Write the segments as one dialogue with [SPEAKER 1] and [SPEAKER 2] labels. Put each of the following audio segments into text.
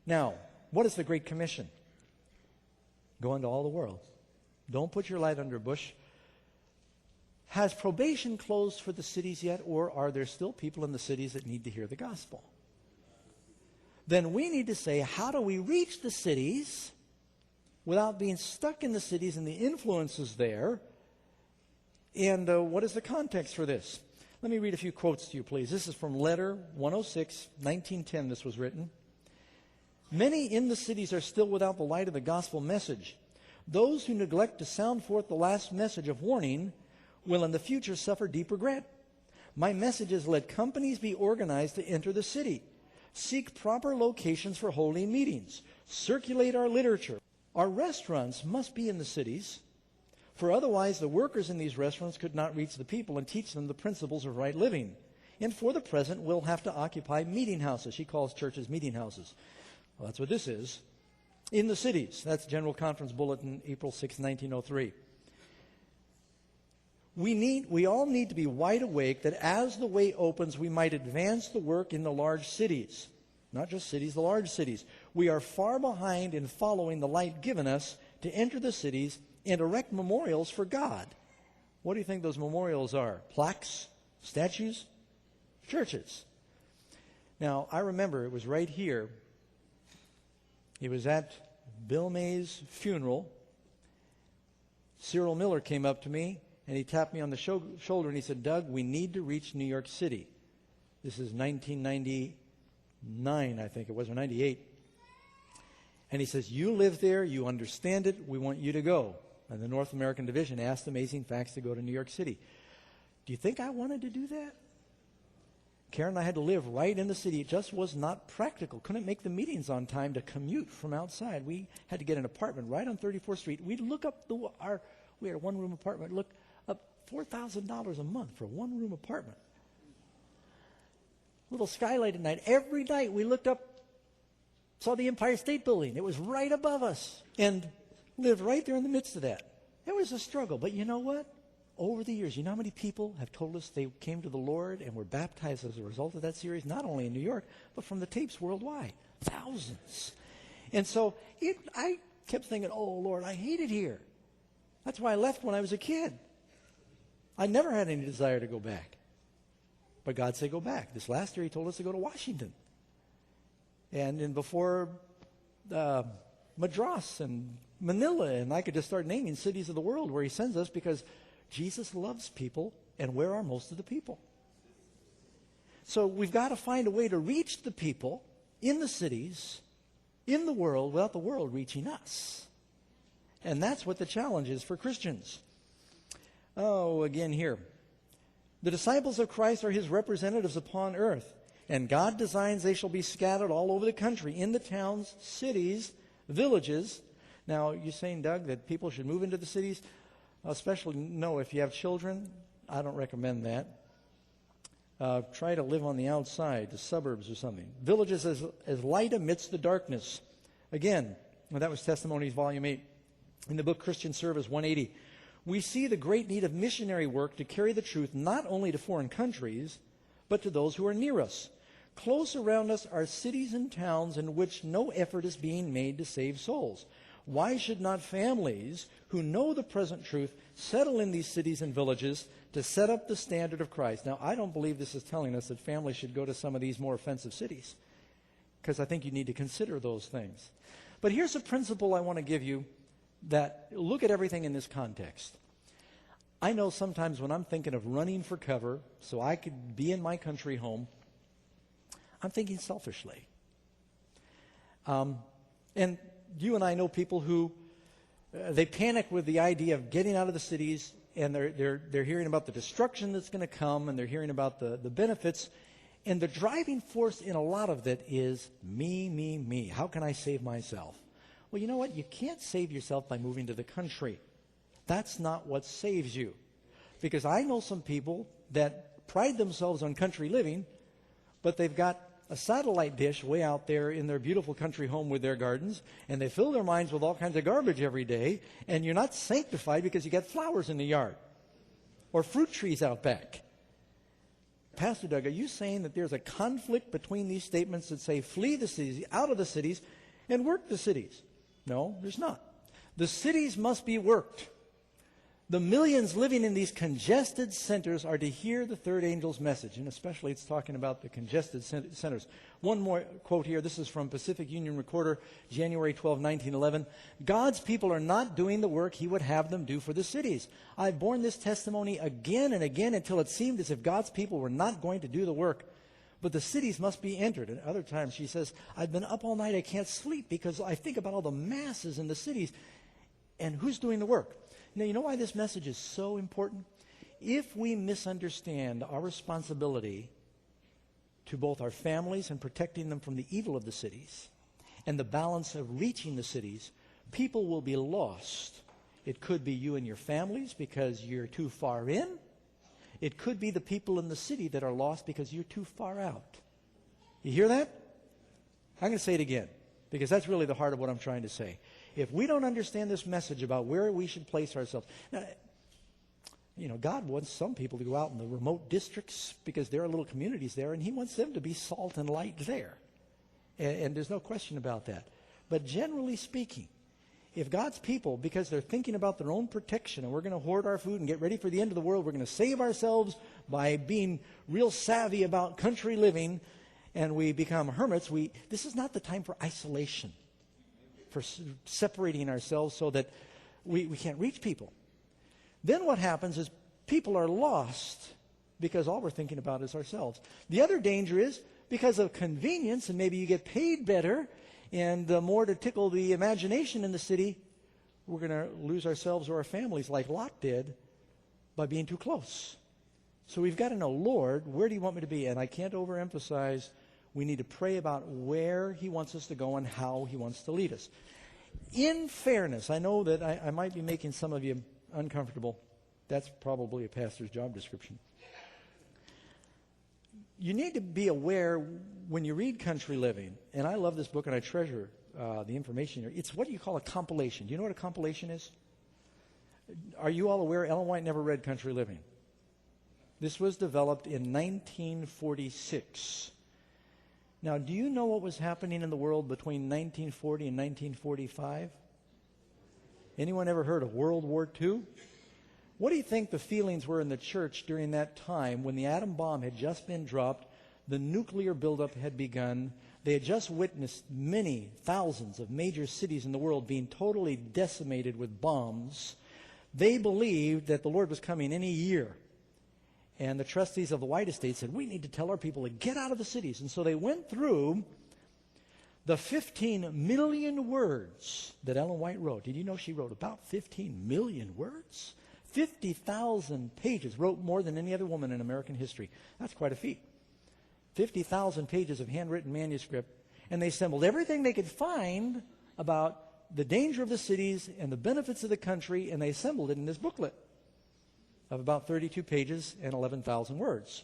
[SPEAKER 1] Now, what is the Great Commission? Go into all the world. Don't put your light under a bush. Has probation closed for the cities yet, or are there still people in the cities that need to hear the gospel? Then we need to say, how do we reach the cities without being stuck in the cities and the influences there? And what is the context for this? Let me read a few quotes to you, please. This is from Letter 106, 1910, this was written. Many in the cities are still without the light of the gospel message. Those who neglect to sound forth the last message of warning will in the future suffer deep regret. My message is, let companies be organized to enter the city. Seek proper locations for holy meetings. Circulate our literature. Our restaurants must be in the cities, for otherwise the workers in these restaurants could not reach the people and teach them the principles of right living. And for the present, we'll have to occupy meeting houses. She calls churches meeting houses. Well, that's what this is. In the cities. That's General Conference Bulletin, April 6, 1903. We all need to be wide awake that as the way opens, we might advance the work in the large cities. Not just cities, the large cities. We are far behind in following the light given us to enter the cities and erect memorials for God. What do you think those memorials are? Plaques? Statues? Churches. Now, I remember it was right here. It was at Bill May's funeral. Cyril Miller came up to me, and he tapped me on the shoulder, and he said, Doug, we need to reach New York City. This is 1999, I think it was, or 98. And he says, you live there, you understand it, we want you to go. And the North American Division asked Amazing Facts to go to New York City. Do you think I wanted to do that? Karen and I had to live right in the city. It just was not practical. Couldn't make the meetings on time to commute from outside. We had to get an apartment right on 34th Street. We'd look up we had a one-room apartment, look up $4,000 a month for a one-room apartment. Little skylight at night. Every night we looked up, saw the Empire State Building. It was right above us, and lived right there in the midst of that. It was a struggle, but you know what? Over the years, you know how many people have told us they came to the Lord and were baptized as a result of that series, not only in New York, but from the tapes worldwide. Thousands. And so I kept thinking, oh, Lord, I hate it here. That's why I left when I was a kid. I never had any desire to go back. But God said go back. This last year he told us to go to Washington. And before Madras and Manila, and I could just start naming cities of the world where he sends us, because Jesus loves people, and where are most of the people? So we've got to find a way to reach the people in the cities, in the world, without the world reaching us. And that's what the challenge is for Christians. Oh, again here. The disciples of Christ are his representatives upon earth, and God designs they shall be scattered all over the country, in the towns, cities, villages. Now, you're saying, Doug, that people should move into the cities? Especially, no, if you have children, I don't recommend that. Try to live on the outside, the suburbs or something. Villages as light amidst the darkness. Again, well, that was Testimonies, Volume 8. In the book Christian Service 180, we see the great need of missionary work to carry the truth not only to foreign countries, but to those who are near us. Close around us are cities and towns in which no effort is being made to save souls. Why should not families who know the present truth settle in these cities and villages to set up the standard of Christ? Now, I don't believe this is telling us that families should go to some of these more offensive cities, because I think you need to consider those things. But here's a principle I want to give you, that look at everything in this context. I know sometimes when I'm thinking of running for cover so I could be in my country home, I'm thinking selfishly. And you and I know people who they panic with the idea of getting out of the cities, and they're hearing about the destruction that's going to come, and they're hearing about the benefits, and the driving force in a lot of it is me, me, me. How can I save myself? Well, you know what? You can't save yourself by moving to the country. That's not what saves you. Because I know some people that pride themselves on country living, but they've got a satellite dish way out there in their beautiful country home with their gardens, and they fill their minds with all kinds of garbage every day, and you're not sanctified because you got flowers in the yard or fruit trees out back. Pastor Doug, are you saying that there's a conflict between these statements that say flee the cities, out of the cities, and work the cities? No, there's not. The cities must be worked. The millions living in these congested centers are to hear the third angel's message, and especially it's talking about the congested centers. One more quote here. This is from Pacific Union Recorder, January 12, 1911. God's people are not doing the work he would have them do for the cities. I've borne this testimony again and again until it seemed as if God's people were not going to do the work. But the cities must be entered. And other times she says, I've been up all night, I can't sleep because I think about all the masses in the cities. And who's doing the work? Now, you know why this message is so important? If we misunderstand our responsibility to both our families and protecting them from the evil of the cities and the balance of reaching the cities, people will be lost. It could be you and your families because you're too far in. It could be the people in the city that are lost because you're too far out. You hear that? I'm going to say it again because that's really the heart of what I'm trying to say. If we don't understand this message about where we should place ourselves. Now, you know, God wants some people to go out in the remote districts because there are little communities there, and he wants them to be salt and light there. And there's no question about that. But generally speaking, if God's people, because they're thinking about their own protection, and we're going to hoard our food and get ready for the end of the world, we're going to save ourselves by being real savvy about country living, and we become hermits, this is not the time for isolation, for separating ourselves so that we can't reach people. Then what happens is people are lost because all we're thinking about is ourselves. The other danger is because of convenience, and maybe you get paid better and more to tickle the imagination in the city, we're going to lose ourselves or our families like Lot did by being too close. So we've got to know, Lord, where do you want me to be? And I can't overemphasize, we need to pray about where he wants us to go and how he wants to lead us. In fairness, I know that I might be making some of you uncomfortable. That's probably a pastor's job description. You need to be aware when you read Country Living, and I love this book and I treasure the information here. It's what you call a compilation. Do you know what a compilation is? Are you all aware Ellen White never read Country Living? This was developed in 1946. Now, do you know what was happening in the world between 1940 and 1945? Anyone ever heard of World War II? What do you think the feelings were in the church during that time when the atom bomb had just been dropped, the nuclear buildup had begun, they had just witnessed many thousands of major cities in the world being totally decimated with bombs? They believed that the Lord was coming any year. And the trustees of the White Estate said, we need to tell our people to get out of the cities. And so they went through the 15 million words that Ellen White wrote. Did you know she wrote about 15 million words? 50,000 pages, wrote more than any other woman in American history. That's quite a feat. 50,000 pages of handwritten manuscript. And they assembled everything they could find about the danger of the cities and the benefits of the country, and they assembled it in this booklet of about 32 pages and 11,000 words.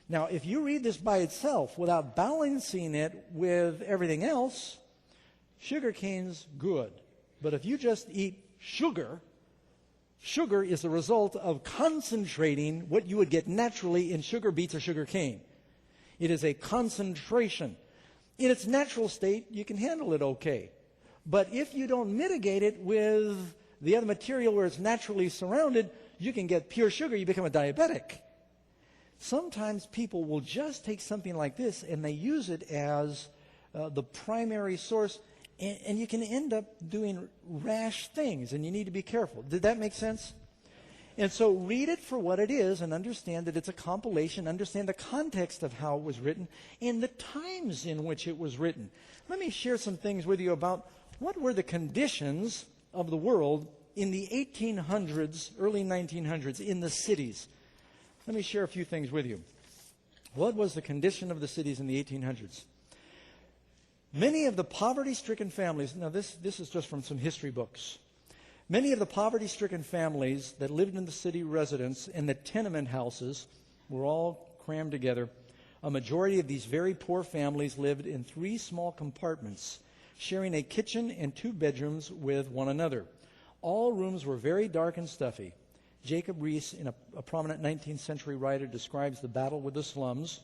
[SPEAKER 1] Now, if you read this by itself without balancing it with everything else, sugar cane's good. But if you just eat sugar, sugar is the result of concentrating what you would get naturally in sugar beets or sugar cane. It is a concentration. In its natural state, you can handle it okay. But if you don't mitigate it with the other material where it's naturally surrounded, you can get pure sugar, you become a diabetic. Sometimes people will just take something like this and they use it as the primary source, and you can end up doing rash things, and you need to be careful. Did that make sense? And so read it for what it is and understand that it's a compilation, understand the context of how it was written and the times in which it was written. Let me share some things with you about what were the conditions of the world in the 1800s, early 1900s, in the cities. Let me share a few things with you. What was the condition of the cities in the 1800s? Many of the poverty-stricken families, now this is just from some history books. Many of the poverty-stricken families that lived in the city residence and the tenement houses were all crammed together. A majority of these very poor families lived in 3 small compartments, sharing a kitchen and 2 bedrooms with one another. All rooms were very dark and stuffy. Jacob Riis, in a prominent 19th century writer, describes the battle with the slums.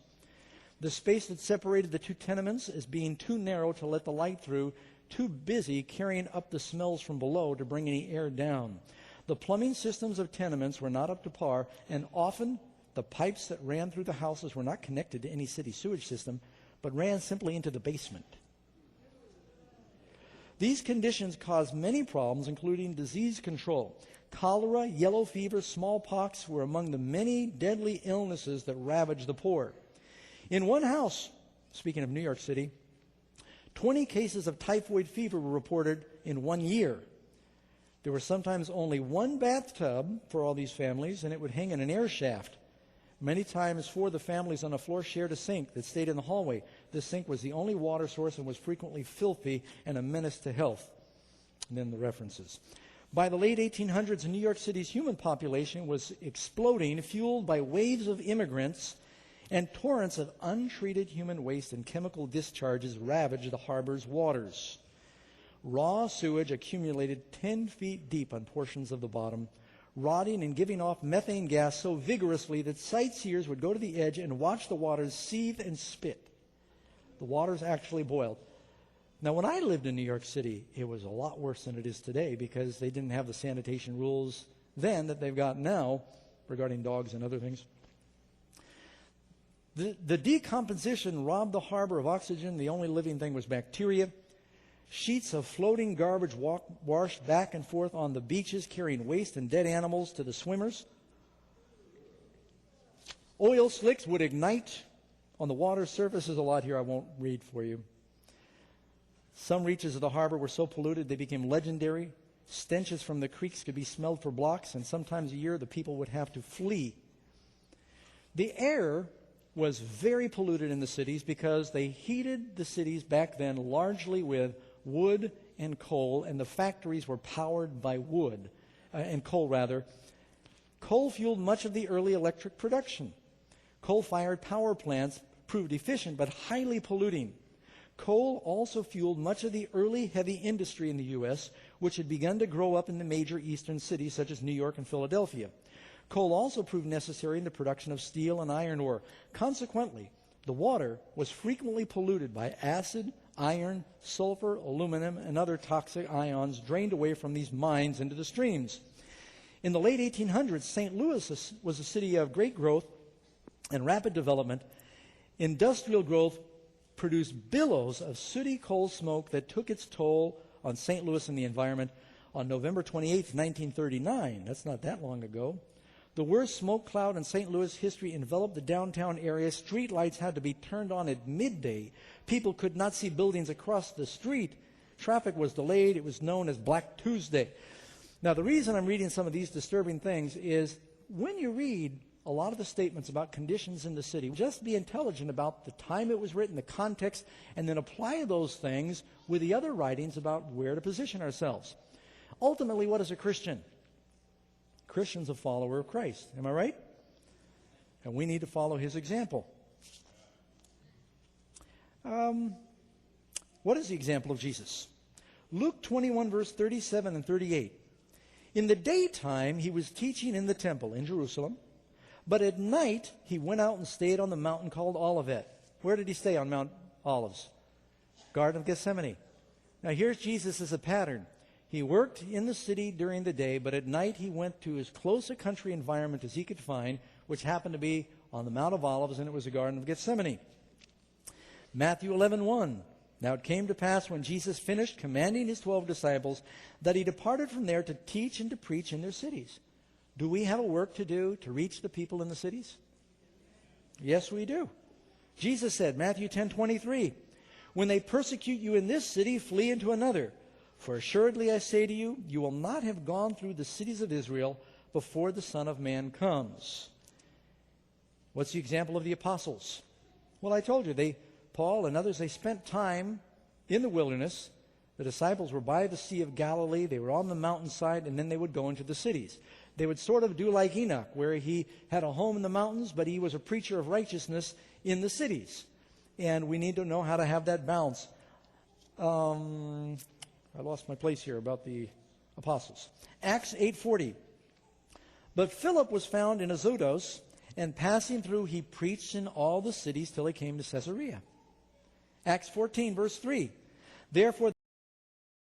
[SPEAKER 1] The space that separated the two tenements as being too narrow to let the light through, too busy carrying up the smells from below to bring any air down. The plumbing systems of tenements were not up to par, and often the pipes that ran through the houses were not connected to any city sewage system, but ran simply into the basement. These conditions caused many problems, including disease control. Cholera, yellow fever, smallpox were among the many deadly illnesses that ravaged the poor. In one house, speaking of New York City, 20 cases of typhoid fever were reported in 1 year. There was sometimes only one bathtub for all these families, and it would hang in an air shaft. Many times, 4 of the families on a floor shared a sink that stayed in the hallway. This sink was the only water source and was frequently filthy and a menace to health. And then the references. By the late 1800s, New York City's human population was exploding, fueled by waves of immigrants, and torrents of untreated human waste and chemical discharges ravaged the harbor's waters. Raw sewage accumulated 10 feet deep on portions of the bottom, rotting and giving off methane gas so vigorously that sightseers would go to the edge and watch the waters seethe and spit. The waters actually boiled. Now, when I lived in New York City, it was a lot worse than it is today because they didn't have the sanitation rules then that they've got now regarding dogs and other things. The decomposition robbed the harbor of oxygen. The only living thing was bacteria. Sheets of floating garbage washed back and forth on the beaches, carrying waste and dead animals to the swimmers. Oil slicks would ignite on the water surface. There's a lot here I won't read for you. Some reaches of the harbor were so polluted they became legendary. Stenches from the creeks could be smelled for blocks, and sometimes a year the people would have to flee. The air was very polluted in the cities because they heated the cities back then largely with wood and coal, and the factories were powered by wood, and coal rather. Coal fueled much of the early electric production. Coal-fired power plants proved efficient but highly polluting. Coal also fueled much of the early heavy industry in the U.S., which had begun to grow up in the major eastern cities such as New York and Philadelphia. Coal also proved necessary in the production of steel and iron ore. Consequently, the water was frequently polluted by acid, iron, sulfur, aluminum, and other toxic ions drained away from these mines into the streams. In the late 1800s, St. Louis was a city of great growth and rapid development. Industrial growth produced billows of sooty coal smoke that took its toll on St. Louis and the environment. On November 28, 1939, that's not that long ago, the worst smoke cloud in St. Louis history enveloped the downtown area. Street lights had to be turned on at midday. People could not see buildings across the street. Traffic was delayed. It was known as Black Tuesday. Now, the reason I'm reading some of these disturbing things is when you read a lot of the statements about conditions in the city, just be intelligent about the time it was written, the context, and then apply those things with the other writings about where to position ourselves. Ultimately, what is a Christian? Christian's a follower of Christ. Am I right? And we need to follow his example. What is the example of Jesus? Luke 21, verse 37 and 38. In the daytime, he was teaching in the temple in Jerusalem, but at night, he went out and stayed on the mountain called Olivet. Where did he stay on Mount Olives? Garden of Gethsemane. Now, here's Jesus as a pattern. He worked in the city during the day, but at night he went to as close a country environment as he could find, which happened to be on the Mount of Olives, and it was the Garden of Gethsemane. Matthew 11:1. Now it came to pass when Jesus finished commanding his 12 disciples that he departed from there to teach and to preach in their cities. Do we have a work to do to reach the people in the cities? Yes, we do. Jesus said, Matthew 10:23, when they persecute you in this city, flee into another. For assuredly I say to you, you will not have gone through the cities of Israel before the Son of Man comes. What's the example of the apostles? Well, I told you, Paul and others, they spent time in the wilderness. The disciples were by the Sea of Galilee. They were on the mountainside, and then they would go into the cities. They would sort of do like Enoch, where he had a home in the mountains, but he was a preacher of righteousness in the cities. And we need to know how to have that balance. I lost my place here about the apostles. Acts 8:40. But Philip was found in Azotus, and passing through, he preached in all the cities till he came to Caesarea. Acts 14, verse 3. Therefore